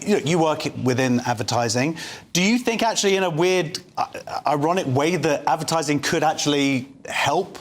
you work within advertising. Do you think actually in a weird, ironic way that advertising could actually help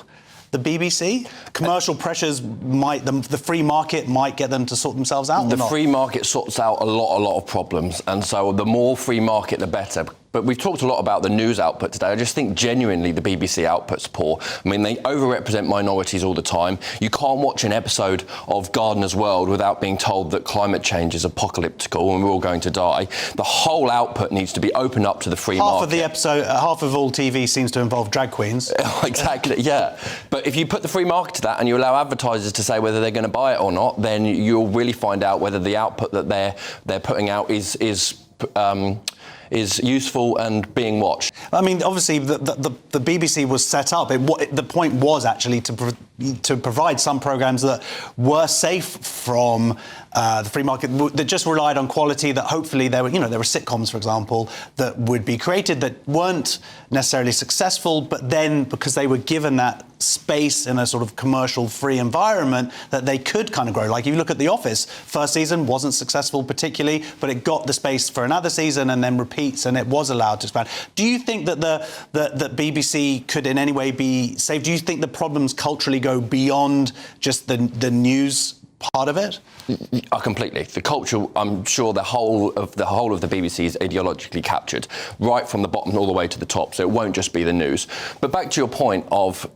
the BBC? Commercial pressures might, the free market might get them to sort themselves out, or The not? free market sorts out a lot of problems, and so the more free market, the better. But we've talked a lot about the news output today. I just think genuinely the BBC output's poor. I mean, they overrepresent minorities all the time. You can't watch an episode of Gardener's World without being told that climate change is apocalyptical and we're all going to die. The whole output needs to be opened up to the free market. Half of the episode, half of all TV seems to involve drag queens. Exactly, yeah. But if you put the free market to that and you allow advertisers to say whether they're going to buy it or not, then you'll really find out whether the output that they're putting out is useful and being watched. I mean, obviously, the BBC was set up. The point was actually to provide some programmes that were safe from the free market, that just relied on quality. That hopefully there were sitcoms, for example, that would be created that weren't necessarily successful, but then because they were given that space in a sort of commercial-free environment, that they could kind of grow. Like if you look at The Office, first season wasn't successful particularly, but it got the space for another season and then repeats, and it was allowed to expand. Do you think that the BBC could in any way be saved? Do you think the problems culturally go beyond just the news part of it? Completely. The culture, I'm sure the whole of the BBC is ideologically captured, right from the bottom all the way to the top, so it won't just be the news. But back to your point of,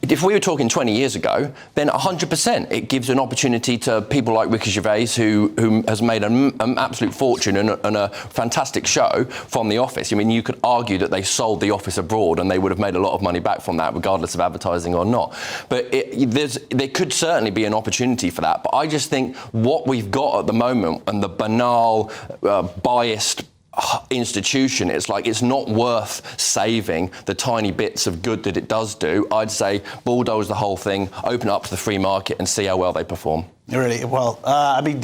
if we were talking 20 years ago, then 100% it gives an opportunity to people like Ricky Gervais, who has made an absolute fortune and a fantastic show from The Office. I mean, you could argue that they sold The Office abroad and they would have made a lot of money back from that, regardless of advertising or not. But there could certainly be an opportunity for that. But I just think what we've got at the moment and the banal, biased institution, it's not worth saving the tiny bits of good that it does do. I'd say bulldoze the whole thing, open up to the free market and see how well they perform. Really? Well, I mean,